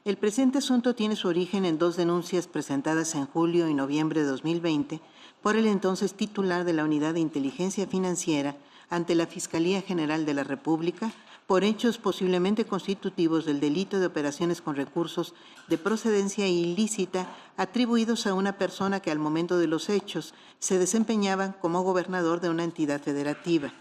El presente asunto tiene su origen en dos denuncias presentadas en julio y noviembre de 2020 por el entonces titular de la Unidad de Inteligencia Financiera ante la Fiscalía General de la República por hechos posiblemente constitutivos del delito de operaciones con recursos de procedencia ilícita atribuidos a una persona que al momento de los hechos se desempeñaba como gobernador de una entidad federativa.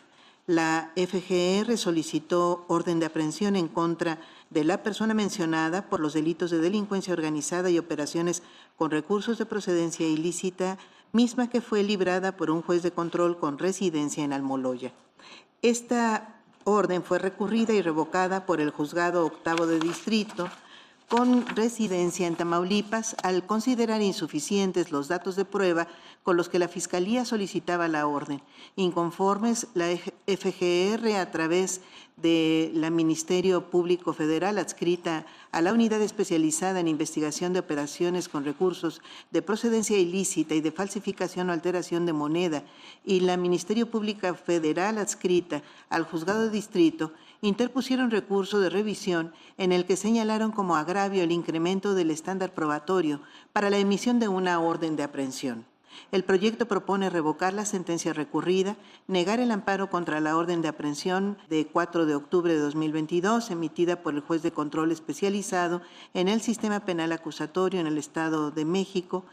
La FGR solicitó orden de aprehensión en contra de la persona mencionada por los delitos de delincuencia organizada y operaciones con recursos de procedencia ilícita, misma que fue librada por un juez de control con residencia en Almoloya. Esta orden fue recurrida y revocada por el Juzgado Octavo de Distrito con residencia en Tamaulipas al considerar insuficientes los datos de prueba con los que la Fiscalía solicitaba la orden. Inconformes, la FGR, a través de la Ministerio Público Federal adscrita a la Unidad Especializada en Investigación de Operaciones con Recursos de Procedencia Ilícita y de Falsificación o Alteración de Moneda, y la Ministerio Público Federal adscrita al Juzgado de Distrito, interpusieron recurso de revisión en el que señalaron como agravio el incremento del estándar probatorio para la emisión de una orden de aprehensión. El proyecto propone revocar la sentencia recurrida, negar el amparo contra la orden de aprehensión de 4 de octubre de 2022 emitida por el juez de control especializado en el sistema penal acusatorio en el Estado de México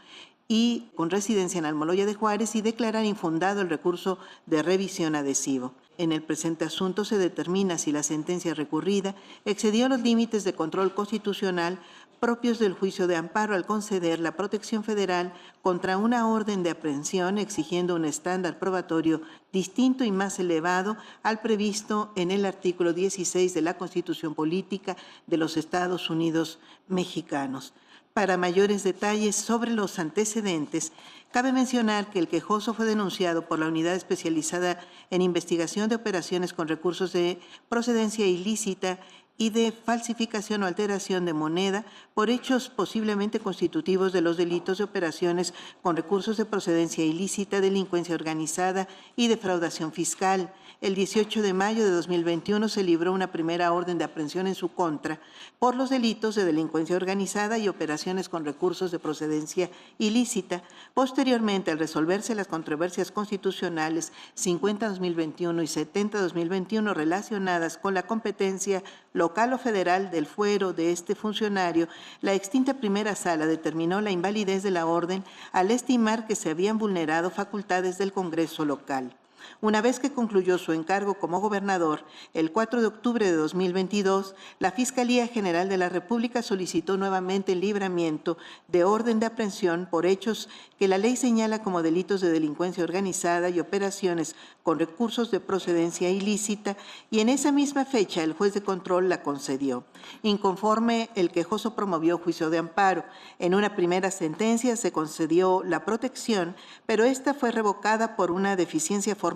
y con residencia en Almoloya de Juárez, y declarar infundado el recurso de revisión adhesivo. En el presente asunto se determina si la sentencia recurrida excedió los límites de control constitucional propios del juicio de amparo al conceder la protección federal contra una orden de aprehensión exigiendo un estándar probatorio distinto y más elevado al previsto en el artículo 16 de la Constitución Política de los Estados Unidos Mexicanos. Para mayores detalles sobre los antecedentes, cabe mencionar que el quejoso fue denunciado por la Unidad Especializada en Investigación de Operaciones con Recursos de Procedencia Ilícita y de falsificación o alteración de moneda por hechos posiblemente constitutivos de los delitos de operaciones con recursos de procedencia ilícita, delincuencia organizada y defraudación fiscal. El 18 de mayo de 2021 se libró una primera orden de aprehensión en su contra por los delitos de delincuencia organizada y operaciones con recursos de procedencia ilícita. Posteriormente, al resolverse las controversias constitucionales 50-2021 y 70-2021 relacionadas con la competencia local o federal del fuero de este funcionario, la extinta primera sala determinó la invalidez de la orden al estimar que se habían vulnerado facultades del Congreso local. Una vez que concluyó su encargo como gobernador, el 4 de octubre de 2022, la Fiscalía General de la República solicitó nuevamente el libramiento de orden de aprehensión por hechos que la ley señala como delitos de delincuencia organizada y operaciones con recursos de procedencia ilícita, y en esa misma fecha el juez de control la concedió. Inconforme, el quejoso promovió juicio de amparo. En una primera sentencia se concedió la protección, pero esta fue revocada por una deficiencia formal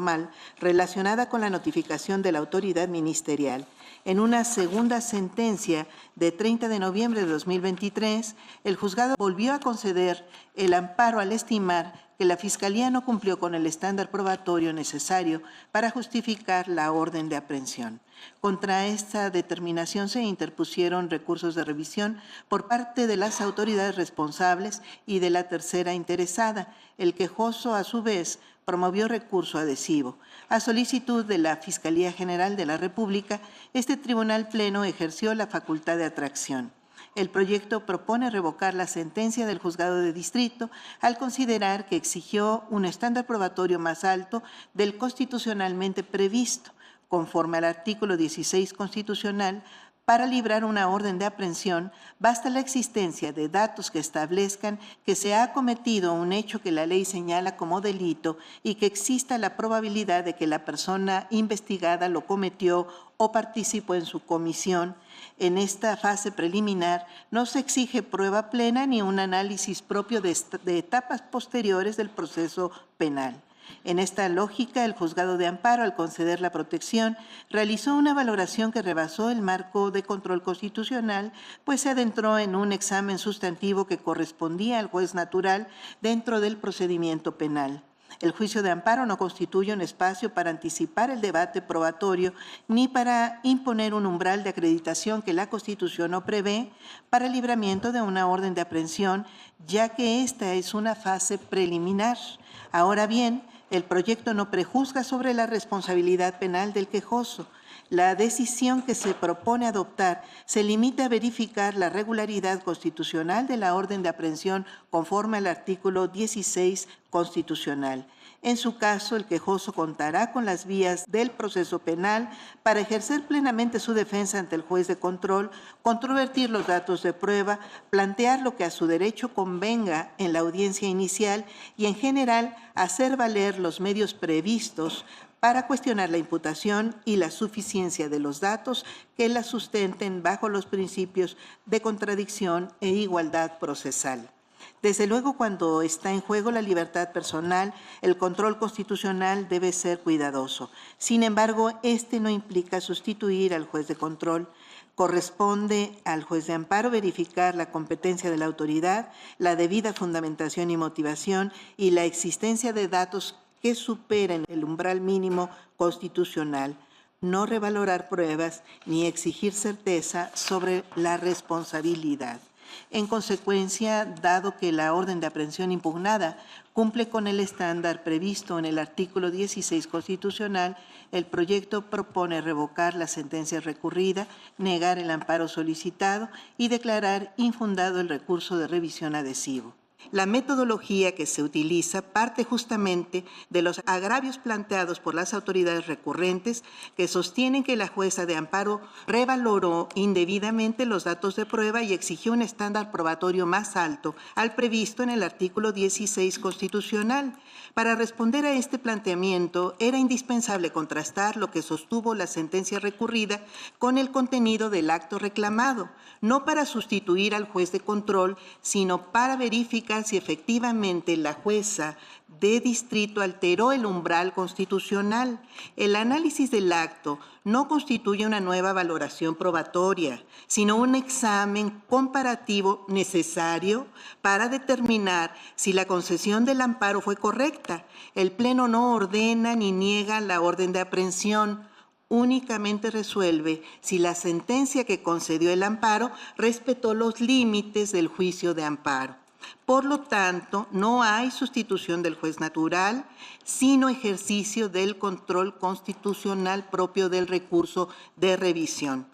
relacionada con la notificación de la autoridad ministerial. En una segunda sentencia de 30 de noviembre de 2023, el juzgado volvió a conceder el amparo al estimar que la Fiscalía no cumplió con el estándar probatorio necesario para justificar la orden de aprehensión. Contra esta determinación se interpusieron recursos de revisión por parte de las autoridades responsables y de la tercera interesada. El quejoso, a su vez, promovió recurso adhesivo. A solicitud de la Fiscalía General de la República, este Tribunal Pleno ejerció la facultad de atracción. El proyecto propone revocar la sentencia del Juzgado de Distrito al considerar que exigió un estándar probatorio más alto del constitucionalmente previsto, conforme al artículo 16 constitucional. Para librar una orden de aprehensión, basta la existencia de datos que establezcan que se ha cometido un hecho que la ley señala como delito y que exista la probabilidad de que la persona investigada lo cometió o participó en su comisión. En esta fase preliminar no se exige prueba plena ni un análisis propio de etapas posteriores del proceso penal. En esta lógica, el Juzgado de Amparo, al conceder la protección, realizó una valoración que rebasó el marco de control constitucional, pues se adentró en un examen sustantivo que correspondía al juez natural dentro del procedimiento penal. El juicio de amparo no constituye un espacio para anticipar el debate probatorio ni para imponer un umbral de acreditación que la Constitución no prevé para el libramiento de una orden de aprehensión, ya que esta es una fase preliminar. Ahora bien, el proyecto no prejuzga sobre la responsabilidad penal del quejoso. La decisión que se propone adoptar se limita a verificar la regularidad constitucional de la orden de aprehensión conforme al artículo 16 constitucional. En su caso, el quejoso contará con las vías del proceso penal para ejercer plenamente su defensa ante el juez de control, controvertir los datos de prueba, plantear lo que a su derecho convenga en la audiencia inicial y, en general, hacer valer los medios previstos para cuestionar la imputación y la suficiencia de los datos que la sustenten bajo los principios de contradicción e igualdad procesal. Desde luego, cuando está en juego la libertad personal, el control constitucional debe ser cuidadoso. Sin embargo, este no implica sustituir al juez de control. Corresponde al juez de amparo verificar la competencia de la autoridad, la debida fundamentación y motivación y la existencia de datos que superen el umbral mínimo constitucional, no revalorar pruebas ni exigir certeza sobre la responsabilidad. En consecuencia, dado que la orden de aprehensión impugnada cumple con el estándar previsto en el artículo 16 constitucional, el proyecto propone revocar la sentencia recurrida, negar el amparo solicitado y declarar infundado el recurso de revisión adhesivo. La metodología que se utiliza parte justamente de los agravios planteados por las autoridades recurrentes que sostienen que la jueza de amparo revaloró indebidamente los datos de prueba y exigió un estándar probatorio más alto al previsto en el artículo 16 constitucional. Para responder a este planteamiento era indispensable contrastar lo que sostuvo la sentencia recurrida con el contenido del acto reclamado, no para sustituir al juez de control, sino para verificar si efectivamente la jueza de distrito alteró el umbral constitucional. El análisis del acto no constituye una nueva valoración probatoria, sino un examen comparativo necesario para determinar si la concesión del amparo fue correcta. El Pleno no ordena ni niega la orden de aprehensión, únicamente resuelve si la sentencia que concedió el amparo respetó los límites del juicio de amparo. Por lo tanto, no hay sustitución del juez natural, sino ejercicio del control constitucional propio del recurso de revisión.